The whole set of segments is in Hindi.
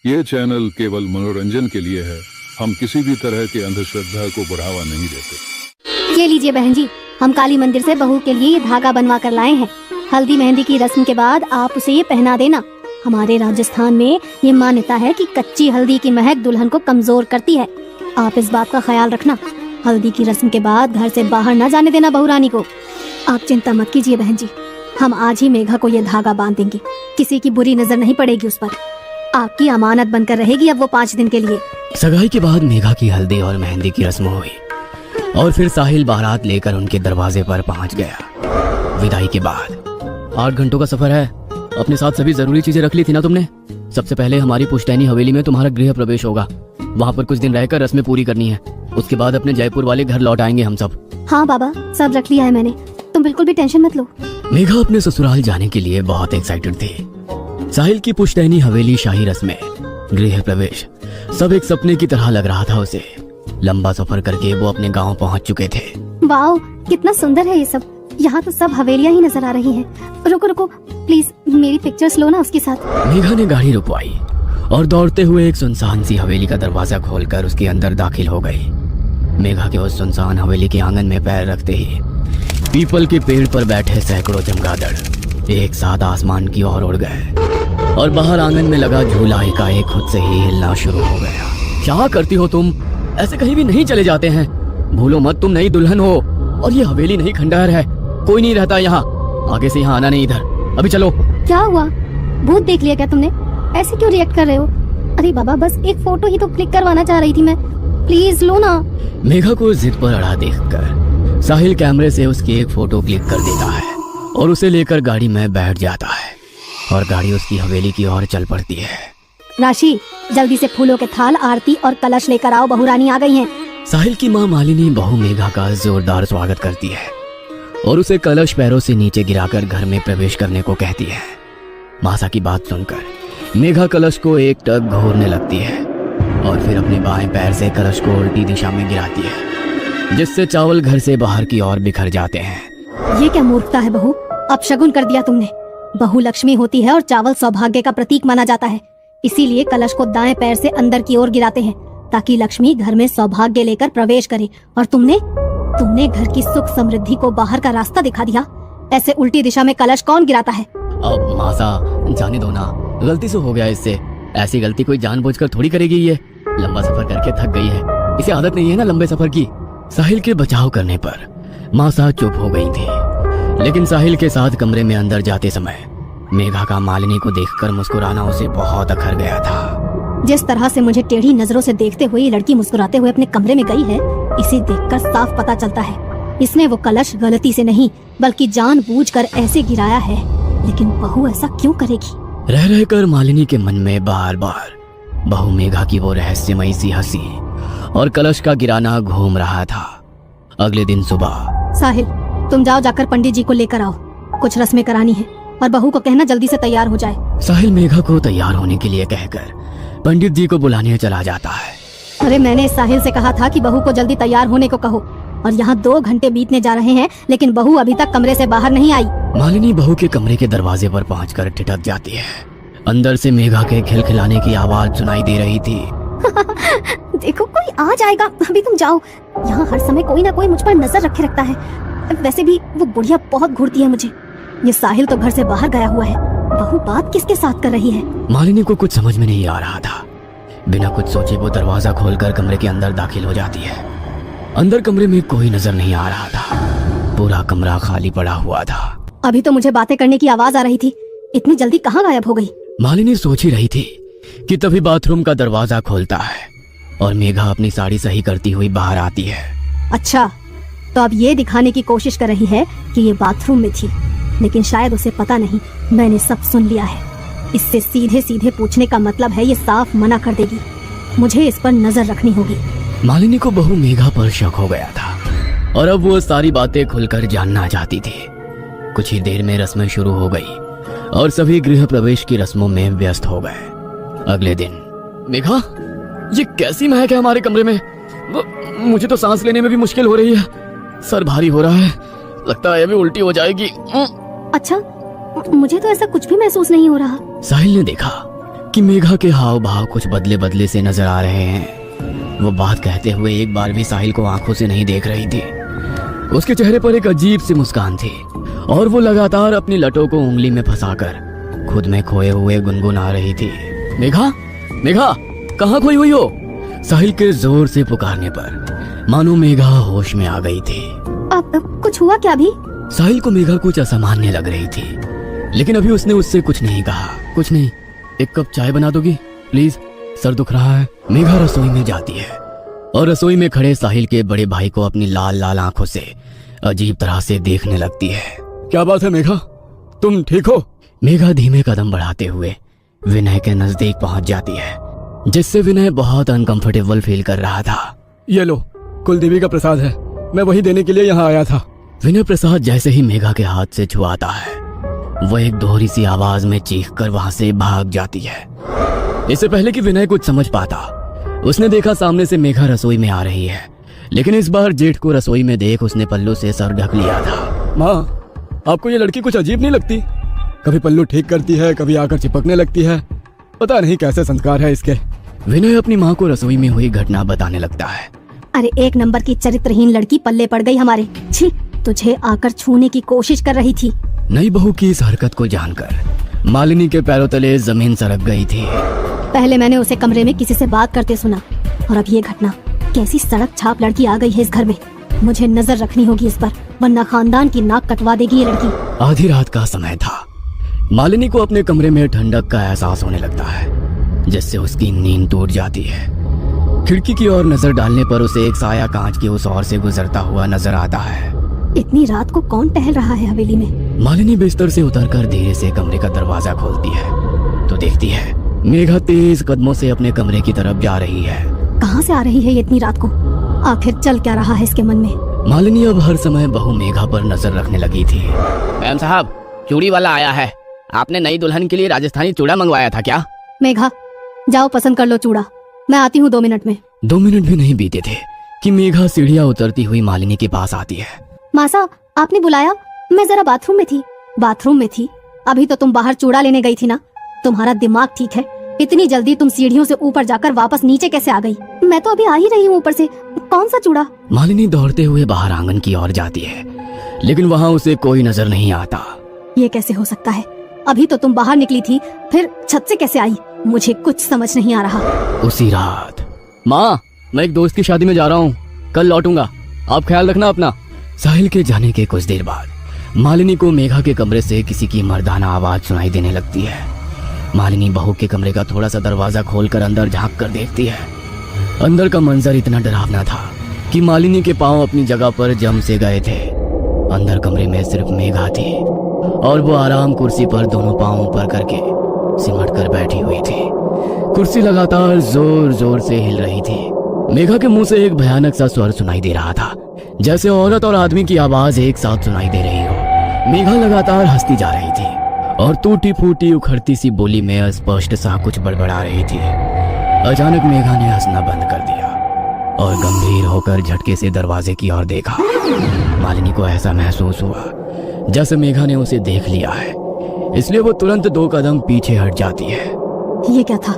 ये चैनल केवल मनोरंजन के लिए है। हम किसी भी तरह की अंधश्रद्धा को बढ़ावा नहीं देते। ये लीजिए बहन जी, हम काली मंदिर से बहू के लिए ये धागा बनवा कर लाए हैं। हल्दी मेहंदी की रस्म के बाद आप उसे ये पहना देना। हमारे राजस्थान में ये मान्यता है कि कच्ची हल्दी की महक दुल्हन को कमजोर करती है। आप इस बात का ख्याल रखना। हल्दी की रस्म के बाद घर से बाहर न जाने देना बहू रानी को। आप चिंता मत कीजिए बहन जी, हम आज ही मेघा को ये धागा बांध देंगे। किसी की बुरी नजर नहीं पड़ेगी उस पर। आपकी अमानत बनकर रहेगी अब वो 5 दिन के लिए। सगाई के बाद मेघा की हल्दी और मेहंदी की रस्म हुई और फिर साहिल बारात लेकर उनके दरवाजे पर पहुंच गया। विदाई के बाद 8 घंटों का सफर है। अपने साथ सभी जरूरी चीजें रख ली थी ना तुमने? सबसे पहले हमारी पुश्तैनी हवेली में तुम्हारा गृह प्रवेश होगा। वहाँ पर कुछ दिन रहकर रस्में पूरी करनी है। उसके बाद अपने जयपुर वाले घर लौट आएंगे हम सब। हाँ बाबा, सब रख लिया है मैंने, तुम बिल्कुल भी टेंशन मत लो। मेघा अपने ससुराल जाने के लिए बहुत एक्साइटेड थी। साहिल की पुश्तैनी हवेली, शाही रस्में, गृह प्रवेश, सब एक सपने की तरह लग रहा था उसे। लंबा सफर करके वो अपने गांव पहुंच चुके थे। वाओ, कितना सुंदर है ये सब। यहाँ तो सब हवेलियाँ ही नजर आ रही हैं। रुको रुको प्लीज, मेरी पिक्चर्स लो ना उसके साथ। मेघा ने गाड़ी रुकवाई और दौड़ते हुए एक सुनसान सी हवेली का दरवाजा खोलकर उसके अंदर दाखिल हो गई। मेघा के उस सुनसान हवेली के आंगन में पैर रखते ही पीपल के पेड़ पर बैठे सैकड़ों चमगादड़ एक साथ आसमान की ओर उड़ गए और बाहर आंगन में लगा झूला एकाएक खुद से ही हिलना शुरू हो गया। क्या करती हो तुम? ऐसे कहीं भी नहीं चले जाते हैं। भूलो मत, तुम नई दुल्हन हो और ये हवेली नहीं खंडहर है। कोई नहीं रहता यहाँ। आगे से यहाँ आना नहीं इधर। अभी चलो। क्या हुआ? भूत देख लिया क्या तुमने? ऐसे क्यों रिएक्ट कर रहे हो? अरे बाबा, बस एक फोटो ही तो क्लिक करवाना चाह रही थी मैं। प्लीज लो ना। मेघा को जिद पर अड़ा देखकर साहिल कैमरे से उसकी एक फोटो क्लिक कर देता है और उसे लेकर गाड़ी में बैठ जाता है और गाड़ी उसकी हवेली की ओर चल पड़ती है। राशि, जल्दी से फूलों के थाल, आरती और कलश लेकर आओ, बहू रानी आ गई हैं। साहिल की माँ मालिनी बहू मेघा का जोरदार स्वागत करती है और उसे कलश पैरों से नीचे गिराकर घर में प्रवेश करने को कहती है। मासा की बात सुनकर मेघा कलश को एक टक घोरने लगती है और फिर अपने बाएं पैर से कलश को उल्टी दिशा में गिराती है, जिससे चावल घर से बाहर की ओर बिखर जाते हैं। ये क्या मूर्खता है बहू, अपशगुन कर दिया तुमने। बहू लक्ष्मी होती है और चावल सौभाग्य का प्रतीक माना जाता है। इसीलिए कलश को दाएं पैर से अंदर की ओर गिराते हैं ताकि लक्ष्मी घर में सौभाग्य लेकर प्रवेश करे। और तुमने घर की सुख समृद्धि को बाहर का रास्ता दिखा दिया। ऐसे उल्टी दिशा में कलश कौन गिराता है? अब मासा, जाने दो ना, गलती से हो गया इससे। ऐसी गलती कोई जानबूझकर थोड़ी करेगी। ये लंबा सफर करके थक गई है, इसे आदत नहीं है ना लंबे सफर की। साहिल के बचाव करने पर मासा चुप हो गई थी, लेकिन साहिल के साथ कमरे में अंदर जाते समय मेघा का मालिनी को देखकर मुस्कुराना उसे बहुत अखर गया था। जिस तरह से मुझे टेढ़ी नजरों से देखते हुए लड़की मुस्कुराते हुए अपने कमरे में गई है, इसे देखकर साफ पता चलता है इसने वो कलश गलती से नहीं बल्कि जानबूझकर ऐसे गिराया है। लेकिन बहू ऐसा क्यों करेगी? रह रहकर मालिनी के मन में बार बार बहू मेघा की वो रहस्यमयी सी हंसी और कलश का गिराना घूम रहा था। अगले दिन सुबह, साहिल, तुम जाओ, जाकर पंडित जी को लेकर आओ। कुछ रस्में करानी है और बहू को कहना जल्दी से तैयार हो जाए। साहिल मेघा को तैयार होने के लिए कहकर पंडित जी को बुलाने चला जाता है। अरे मैंने साहिल से कहा था कि बहू को जल्दी तैयार होने को कहो और यहाँ 2 घंटे बीतने जा रहे हैं लेकिन बहू अभी तक कमरे से बाहर नहीं आई। मालिनी बहू के कमरे के दरवाजे पर पहुंचकर ठिठक जाती है। अंदर से मेघा के खिलखिलाने की आवाज सुनाई दे रही थी। देखो, कोई आ जाएगा, अभी तुम जाओ। यहाँ हर समय कोई ना कोई मुझ पर नजर रखे रखता है। वैसे भी वो बुढ़िया बहुत घूरती है मुझे। ये साहिल तो घर से बाहर गया हुआ है, बहू बात किसके साथ कर रही है? मालिनी को कुछ समझ में नहीं आ रहा था। बिना कुछ सोचे वो दरवाजा खोलकर कमरे के अंदर दाखिल हो जाती है। अंदर कमरे में कोई नजर नहीं आ रहा था। पूरा कमरा खाली पड़ा हुआ था। अभी तो मुझे बातें करने की आवाज आ रही थी, इतनी जल्दी कहाँ गायब हो गई? मालिनी सोच ही रही थी कि तभी बाथरूम का दरवाजा खोलता है और मेघा अपनी साड़ी सही करती हुई बाहर आती है। अच्छा, तो अब ये दिखाने की कोशिश कर रही है कि ये बाथरूम में थी, लेकिन शायद उसे पता नहीं मैंने सब सुन लिया है। इससे सीधे सीधे पूछने का मतलब है ये साफ मना कर देगी। मुझे इस पर नजर रखनी होगी। मालिनी को बहू मेघा पर शक हो गया था और अब वो सारी बातें खुलकर जानना चाहती थी। कुछ ही देर में रस्में शुरू हो गई और सभी गृह प्रवेश की रस्मों में व्यस्त हो गए। अगले दिन, मेघा, ये कैसी महक है हमारे कमरे में? मुझे तो सांस लेने में भी मुश्किल हो रही है। सर भारी हो रहा है, लगता है अभी उल्टी हो जाएगी। अच्छा, मुझे तो ऐसा कुछ भी महसूस नहीं हो रहा। साहिल ने देखा कि मेघा के हाव भाव कुछ बदले बदले से नजर आ रहे हैं। वो बात कहते हुए एक बार भी साहिल को आंखों से नहीं देख रही थी। उसके चेहरे पर एक अजीब सी मुस्कान थी और वो लगातार अपनी लटों को उंगली में फंसाकर खुद में खोए हुए गुनगुना रही थी। मेघा, मेघा, कहाँ खोई हुई हो? साहिल के जोर से पुकारने पर मानो मेघा होश में आ गई थी। अब कुछ हुआ क्या अभी? साहिल को मेघा कुछ असामान्य लग रही थी, लेकिन अभी उसने उससे कुछ नहीं कहा। कुछ नहीं, एक कप चाय बना दोगी प्लीज, सर दुख रहा है। मेघा रसोई में जाती है और रसोई में खड़े साहिल के बड़े भाई को अपनी लाल लाल आंखों से अजीब तरह से देखने लगती है। क्या बात है मेघा, तुम ठीक हो? मेघा धीमे कदम बढ़ाते हुए विनय के नजदीक पहुंच जाती है, जिससे विनय बहुत अनकंफर्टेबल फील कर रहा था। ये लो, कुलदेवी का प्रसाद है, मैं वही देने के लिए यहाँ आया था। विनय प्रसाद जैसे ही मेघा के हाथ से छुआता है, वो एक दोहरी सी आवाज में चीखकर वहां से भाग जाती है। इससे पहले कि विनय कुछ समझ पाता, उसने देखा सामने से मेघा रसोई में आ रही है, लेकिन इस बार जेठ को रसोई में देख उसने पल्लू से सर ढक लिया था। माँ, आपको ये लड़की कुछ अजीब नहीं लगती? कभी पल्लू ठीक करती है, कभी आकर चिपकने लगती है, पता नहीं कैसे संस्कार है इसके। विनय अपनी माँ को रसोई में हुई घटना बताने लगता है। अरे एक नंबर की चरित्रहीन लड़की पल्ले पड़ गई हमारे। छी, तुझे आकर छूने की कोशिश कर रही थी। नई बहू की इस हरकत को जानकर मालिनी के पैरों तले जमीन सरक गई थी। पहले मैंने उसे कमरे में किसी से बात करते सुना, और अब ये घटना। कैसी सड़क छाप लड़की आ गई है इस घर में। मुझे नजर रखनी होगी इस पर, वरना खानदान की नाक कटवा देगी ये लड़की। आधी रात का समय था। मालिनी को अपने कमरे में ठंडक का एहसास होने लगता है, जिससे उसकी नींद टूट जाती है। खिड़की की ओर नजर डालने पर उसे एक साया कांच की उस ओर से गुजरता हुआ नजर आता है। इतनी रात को कौन टहल रहा है हवेली में? मालिनी बिस्तर से उतरकर धीरे से कमरे का दरवाजा खोलती है तो देखती है मेघा तेज कदमों से अपने कमरे की तरफ जा रही है। कहाँ से आ रही है ये इतनी रात को? आखिर चल क्या रहा है इसके मन में? मालिनी अब हर समय बहू मेघा पर नजर रखने लगी थी। मैम साहब, चूड़ी वाला आया है। आपने नई दुल्हन के लिए राजस्थानी चूड़ा मंगवाया था क्या? मेघा, जाओ पसंद कर लो चूड़ा, मैं आती हूँ 2 मिनट में। 2 मिनट भी नहीं बीते थे कि मेघा सीढ़ियाँ उतरती हुई मालिनी के पास आती है। मासा, आपने बुलाया? मैं जरा बाथरूम में थी। बाथरूम में थी? अभी तो तुम बाहर चूड़ा लेने गई थी ना? तुम्हारा दिमाग ठीक है? इतनी जल्दी तुम सीढ़ियों से ऊपर जाकर वापस नीचे कैसे आ गई? मैं तो अभी आ ही रही हूँ ऊपर से। कौन सा चूड़ा? मालिनी दौड़ते हुए बाहर आंगन की ओर जाती है, लेकिन वहाँ उसे कोई नजर नहीं आता। ये कैसे हो सकता है? अभी तो तुम बाहर निकली थी, फिर छत से कैसे आई? मुझे कुछ समझ नहीं आ रहा। उसी रात। माँ, मैं एक दोस्त की शादी में जा रहा हूँ, कल लौटूंगा, आप ख्याल रखना अपना। साहिल के जाने के कुछ देर बाद मालिनी को मेघा के कमरे से किसी की मर्दाना आवाज सुनाई देने लगती है। मालिनी बहू के कमरे का थोड़ा सा दरवाजा खोलकर अंदर झांक कर देखती है। अंदर का मंजर इतना डरावना था कि मालिनी के पांव अपनी जगह पर जम से गए थे। अंदर कमरे में सिर्फ मेघा थी और वो आराम कुर्सी पर दोनों पांव ऊपर करके सिमट कर बैठी हुई थी। कुर्सी लगातार जोर जोर से हिल रही थी। मेघा के मुंह से एक भयानक सा स्वर सुनाई दे रहा था, जैसे औरत और आदमी की आवाज एक साथ सुनाई दे रही हो। मेघा लगातार हंसती जा रही थी और टूटी फूटी उखड़ती सी बोली में अस्पष्ट सा कुछ बड़बड़ा रही थी। अचानक मेघा ने हंसना बंद कर दिया और गंभीर होकर झटके से दरवाजे की ओर देखा। मालिनी को ऐसा महसूस हुआ जैसे मेघा ने उसे देख लिया है, इसलिए वो तुरंत 2 कदम पीछे हट जाती है। ये क्या था?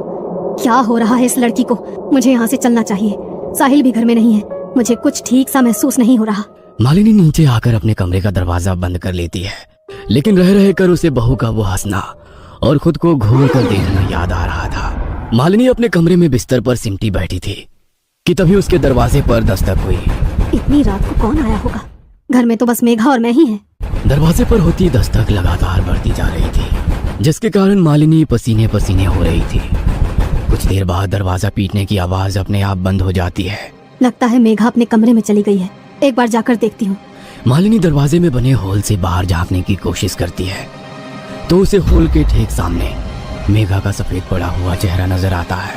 क्या हो रहा है इस लड़की को? मुझे यहाँ से चलना चाहिए। साहिल भी घर में नहीं है, मुझे कुछ ठीक सा महसूस नहीं हो रहा। मालिनी नीचे आकर अपने कमरे का दरवाजा बंद कर लेती है, लेकिन रह रह कर उसे बहू का वो हंसना और खुद को घूर कर देखना याद आ रहा था। मालिनी अपने कमरे में बिस्तर पर सिमटी बैठी थी कि तभी उसके दरवाजे पर दस्तक हुई। इतनी रात को कौन आया होगा? घर में तो बस मेघा और मैं ही हैं। दरवाजे पर होती दस्तक लगातार बढ़ती जा रही थी, जिसके कारण मालिनी पसीने पसीने हो रही थी। कुछ देर बाद दरवाजा पीटने की आवाज अपने आप बंद हो जाती है। लगता है मेघा अपने कमरे में चली गई है, एक बार जाकर देखती हूँ। मालिनी दरवाजे में बने होल से बाहर झांकने की कोशिश करती है तो उसे होल के ठीक सामने मेघा का सफेद पड़ा हुआ चेहरा नजर आता है,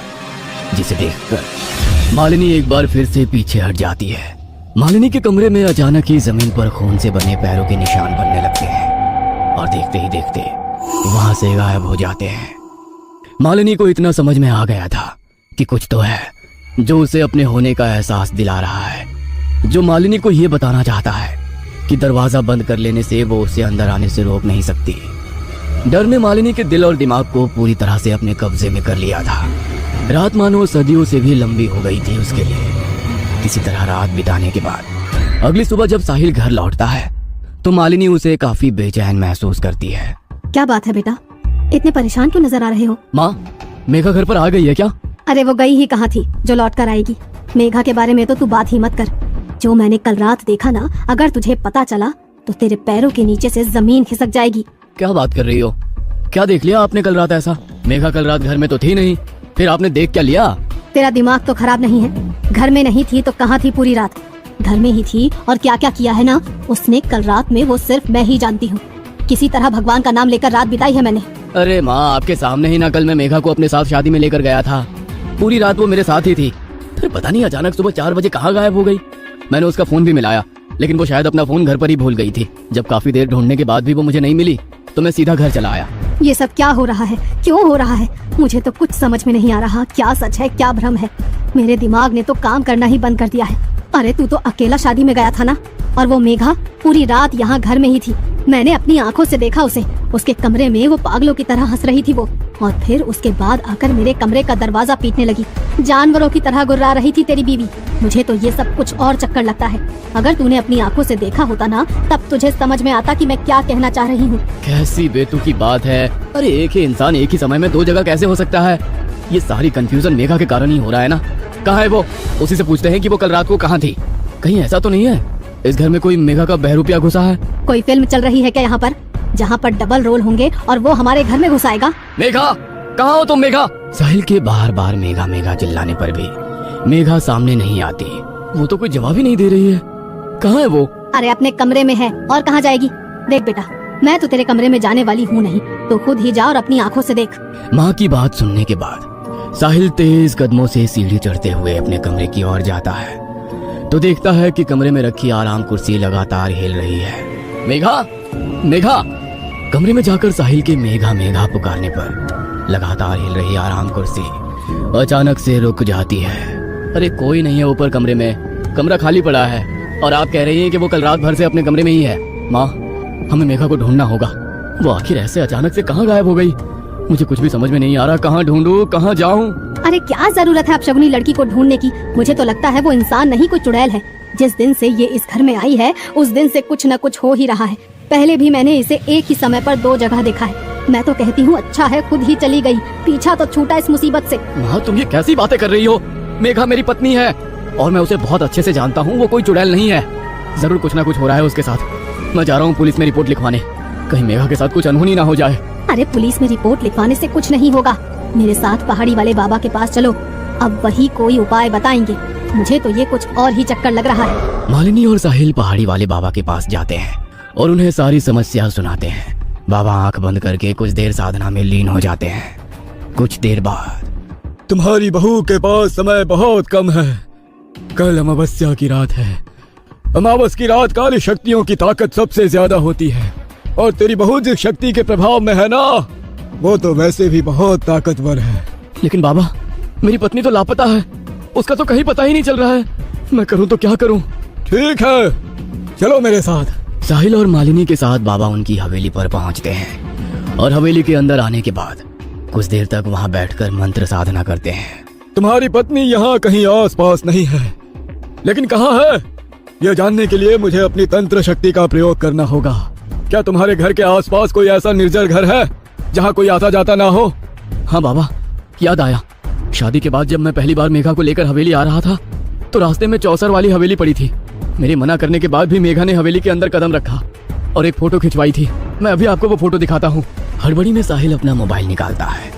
जिसे देखकर मालिनी एक बार फिर से पीछे हट जाती है। मालिनी के कमरे में अचानक ही जमीन पर खून से बने पैरों के निशान बनने लगते हैं और देखते ही देखते वहां से गायब हो जाते हैं। मालिनी को इतना समझ में आ गया था कि कुछ तो है जो उसे अपने होने का एहसास दिला रहा है, जो मालिनी को यह बताना चाहता है कि दरवाजा बंद कर लेने से वो उसे अंदर आने से रोक नहीं सकती। डर ने मालिनी के दिल और दिमाग को पूरी तरह से अपने कब्जे में कर लिया था। रात मानो सदियों से भी लंबी हो गई थी उसके लिए। किसी तरह रात बिताने के बाद अगली सुबह जब साहिल घर लौटता है तो मालिनी उसे काफी बेचैन महसूस करती है। क्या बात है बेटा, इतने परेशान क्यों नजर आ रहे हो? माँ, मेघा घर पर आ गई है क्या? अरे वो गई ही कहाँ थी जो लौट कर आएगी। मेघा के बारे में तो तू बात ही मत कर। जो मैंने कल रात देखा ना, अगर तुझे पता चला तो तेरे पैरों के नीचे से जमीन खिसक जाएगी। क्या बात कर रही हो? क्या देख लिया आपने कल रात ऐसा? मेघा कल रात घर में तो थी नहीं, फिर आपने देख क्या लिया? तेरा दिमाग तो खराब नहीं है? घर में नहीं थी तो कहाँ थी पूरी रात? घर में ही थी, और क्या क्या किया है ना उसने कल रात में वो सिर्फ मैं ही जानती हूँ। किसी तरह भगवान का नाम लेकर रात बिताई है मैंने। अरे माँ, आपके सामने ही ना कल मैं मेघा को अपने साथ शादी में लेकर गया था। पूरी रात वो मेरे साथ ही थी। फिर पता नहीं अचानक सुबह 4 बजे कहाँ गायब हो गई। मैंने उसका फोन भी मिलाया, लेकिन वो शायद अपना फोन घर पर ही भूल गई थी। जब काफी देर ढूंढने के बाद भी वो मुझे नहीं मिली तो मैं सीधा घर चला आया। ये सब क्या हो रहा है, क्यों हो रहा है? मुझे तो कुछ समझ में नहीं आ रहा। क्या सच है, क्या भ्रम है? मेरे दिमाग ने तो काम करना ही बंद कर दिया है। अरे तू तो अकेला शादी में गया था ना, और वो मेघा पूरी रात यहाँ घर में ही थी। मैंने अपनी आंखों से देखा उसे। उसके कमरे में वो पागलों की तरह हंस रही थी वो, और फिर उसके बाद आकर मेरे कमरे का दरवाजा पीटने लगी। जानवरों की तरह गुर्रा रही थी तेरी बीवी। मुझे तो ये सब कुछ और चक्कर लगता है। अगर तूने अपनी आंखों से देखा होता ना, तब तुझे समझ में आता कि मैं क्या कहना चाह रही हूँ। कैसी बेतुकी बात है। अरे एक ही इंसान एक ही समय में 2 जगह कैसे हो सकता है? ये सारी कंफ्यूजन मेघा के कारण ही हो रहा है ना। कहाँ है वो? उसी से पूछते हैं कि वो कल रात को कहाँ थी। कहीं ऐसा तो नहीं है इस घर में कोई मेघा का बहरूपिया घुसा है? कोई फिल्म चल रही है क्या यहाँ पर, जहाँ पर डबल रोल होंगे और वो हमारे घर में घुस आएगा? मेघा, कहाँ हो तुम मेघा? साहिल के बार बार मेघा मेघा चिल्लाने पर भी मेघा सामने नहीं आती। वो तो कोई जवाब ही नहीं दे रही है। कहाँ है वो? अरे अपने कमरे में है, और कहाँ जाएगी? देख बेटा, मैं तो तेरे कमरे में जाने वाली हूँ नहीं, तो खुद ही जा और अपनी आंखों से देख। माँ की बात सुनने के बाद साहिल तेज कदमों से सीढ़ी चढ़ते हुए अपने कमरे की ओर जाता है तो देखता है कि कमरे में रखी आराम कुर्सी लगातार हिल रही है। मेघा, मेघा! कमरे में जाकर साहिल के मेघा मेघा पुकारने पर लगातार हिल रही आराम कुर्सी अचानक से रुक जाती है। अरे कोई नहीं है ऊपर कमरे में, कमरा खाली पड़ा है, और आप कह रही हैं कि वो कल रात भर से अपने कमरे में ही है। माँ, हमें मेघा को ढूंढना होगा। वो आखिर ऐसे अचानक से कहाँ गायब हो गई? मुझे कुछ भी समझ में नहीं आ रहा। कहाँ ढूंढूं, कहाँ जाऊं? अरे क्या जरूरत है अपशगुनी लड़की को ढूंढने की? मुझे तो लगता है वो इंसान नहीं, कोई चुड़ैल है। जिस दिन से ये इस घर में आई है उस दिन से कुछ न कुछ हो ही रहा है। पहले भी मैंने इसे एक ही समय पर 2 जगह देखा है। मैं तो कहती हूँ अच्छा है खुद ही चली गई, पीछा तो छूटा इस मुसीबत से। माँ, तुम ये कैसी बातें कर रही हो? मेघा मेरी पत्नी है और मैं उसे बहुत अच्छे से जानता हूँ। वो कोई चुड़ैल नहीं है। जरूर कुछ ना कुछ हो रहा है उसके साथ। मैं जा रहा हूँ पुलिस में रिपोर्ट लिखवाने, कहीं मेघा के साथ कुछ अनहोनी ना हो जाए। अरे पुलिस में रिपोर्ट लिखवाने से कुछ नहीं होगा। मेरे साथ पहाड़ी वाले बाबा के पास चलो, अब वही कोई उपाय बताएंगे। मुझे तो ये कुछ और ही चक्कर लग रहा है। मालिनी और साहिल पहाड़ी वाले बाबा के पास जाते हैं और उन्हें सारी समस्या सुनाते हैं। बाबा आंख बंद करके कुछ देर साधना में लीन हो जाते हैं। कुछ देर बाद, तुम्हारी बहू के पास समय बहुत कम है। कल अमावस्या की रात है। अमावस की रात काली शक्तियों की ताकत सबसे ज्यादा होती है, और तेरी बहू जिस शक्ति के प्रभाव में है ना, वो तो वैसे भी बहुत ताकतवर है। लेकिन बाबा, मेरी पत्नी तो लापता है। उसका तो कहीं पता ही नहीं चल रहा है। मैं करूं तो क्या करूं? ठीक है, चलो मेरे साथ। साहिल और मालिनी के साथ बाबा उनकी हवेली पर पहुंचते हैं और हवेली के अंदर आने के बाद कुछ देर तक वहां बैठकर मंत्र साधना करते हैं। तुम्हारी पत्नी यहाँ कहीं आस पास नहीं है, लेकिन कहाँ है यह जानने के लिए मुझे अपनी तंत्र शक्ति का प्रयोग करना होगा। क्या तुम्हारे घर के आसपास कोई ऐसा निर्जर घर है जहाँ कोई आता जाता ना हो? हाँ बाबा, याद आया। शादी के बाद जब मैं पहली बार मेघा को लेकर हवेली आ रहा था तो रास्ते में चौसर वाली हवेली पड़ी थी। मेरे मना करने के बाद भी मेघा ने हवेली के अंदर कदम रखा और एक फोटो खिंचवाई थी। मैं अभी आपको वो फोटो दिखाता हूँ। हड़बड़ी में साहिल अपना मोबाइल निकालता है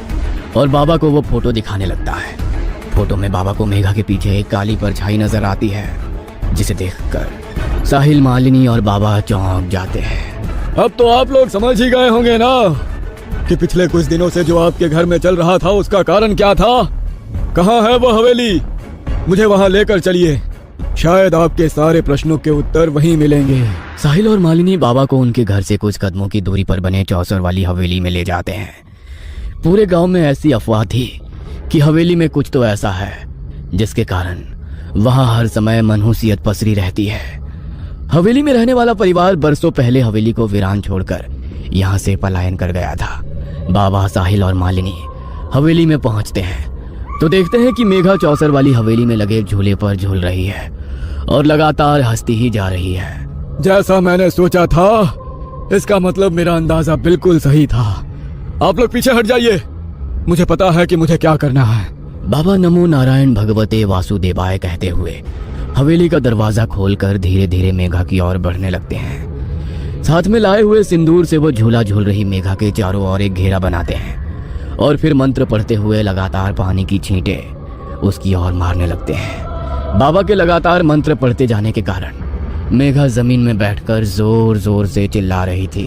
और बाबा को वो फोटो दिखाने लगता है। फोटो में बाबा को मेघा के पीछे एक काली परछाई नजर आती है, जिसे देखकर साहिल, मालिनी और बाबा चौंक जाते हैं। अब तो आप लोग समझ ही गए होंगे ना कि पिछले कुछ दिनों से जो आपके घर में चल रहा था उसका कारण क्या था। कहाँ है वो हवेली? मुझे वहाँ लेकर चलिए, शायद आपके सारे प्रश्नों के उत्तर वहीं मिलेंगे। साहिल और मालिनी बाबा को उनके घर से कुछ कदमों की दूरी पर बने चौसर वाली हवेली में ले जाते हैं। पूरे गांव में ऐसी अफवाह थी कि हवेली में कुछ तो ऐसा है जिसके कारण वहां हर समय मनहूसियत पसरी रहती है। हवेली में रहने वाला परिवार बरसों पहले हवेली को वीरान छोड़कर यहाँ से पलायन कर गया था। बाबा, साहिल और मालिनी हवेली में पहुंचते हैं तो देखते हैं कि मेघा चौसर वाली हवेली में लगे झूले पर झूल रही है और लगातार हंसती ही जा रही है। जैसा मैंने सोचा था, इसका मतलब मेरा अंदाजा बिल्कुल सही था। आप लोग पीछे हट जाइए, मुझे पता है कि मुझे क्या करना है। बाबा नमो नारायण भगवते वासुदेवाय कहते हुए हवेली का दरवाजा खोलकर धीरे धीरे मेघा की ओर बढ़ने लगते हैं। साथ में लाए हुए सिंदूर से वो झूला झूल रही मेघा के चारों ओर एक घेरा बनाते हैं और फिर मंत्र पढ़ते हुए लगातार पानी की छींटें उसकी ओर मारने लगते हैं। बाबा के लगातार मंत्र पढ़ते जाने के कारण मेघा जमीन में बैठकर जोर जोर से चिल्ला रही थी।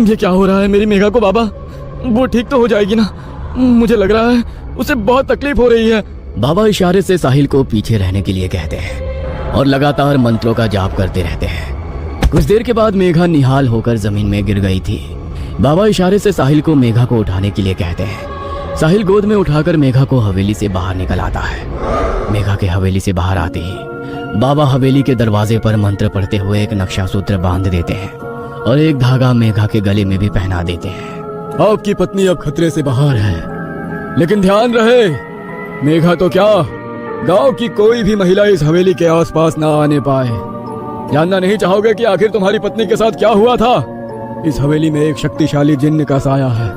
ये क्या हो रहा है मेरी मेघा को? बाबा, वो ठीक तो हो जाएगी ना? मुझे लग रहा है उसे बहुत तकलीफ हो रही है। बाबा इशारे से साहिल को पीछे रहने के लिए कहते हैं और लगातार मंत्रों का जाप करते रहते हैं। कुछ देर के बाद मेघा निहाल होकर जमीन में गिर गई थी। बाबा इशारे से साहिल को मेघा को उठाने के लिए कहते हैं। साहिल गोद में उठाकर मेघा को हवेली से बाहर निकल आता है। मेघा के हवेली से बाहर आते ही बाबा हवेली के दरवाजे पर मंत्र पढ़ते हुए एक नक्शा सूत्र बांध देते हैं और एक धागा मेघा के गले में भी पहना देते हैं। आपकी पत्नी अब खतरे से बाहर है, लेकिन ध्यान रहे, मेघा तो क्या, गांव की कोई भी महिला इस हवेली के आसपास ना आने पाए। जानना नहीं चाहोगे कि आखिर तुम्हारी पत्नी के साथ क्या हुआ था? इस हवेली में एक शक्तिशाली जिन्न का साया है।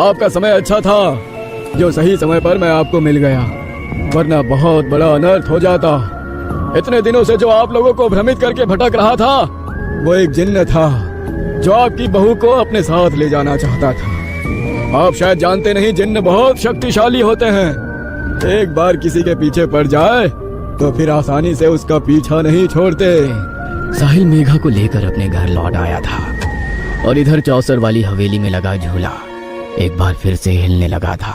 आपका समय अच्छा था जो सही समय पर मैं आपको मिल गया, वरना बहुत बड़ा अनर्थ हो जाता। इतने दिनों से जो आप लोगों को भ्रमित करके भटक रहा था, वो एक जिन्न था जो आपकी बहू को अपने साथ ले जाना चाहता था। आप शायद जानते नहीं, जिन्न बहुत शक्तिशाली होते हैं। एक बार किसी के पीछे पड़ जाए तो फिर आसानी से उसका पीछा नहीं छोड़ते। साहिल मेघा को लेकर अपने घर लौट आया था और इधर चौसर वाली हवेली में लगा झूला एक बार फिर से हिलने लगा था।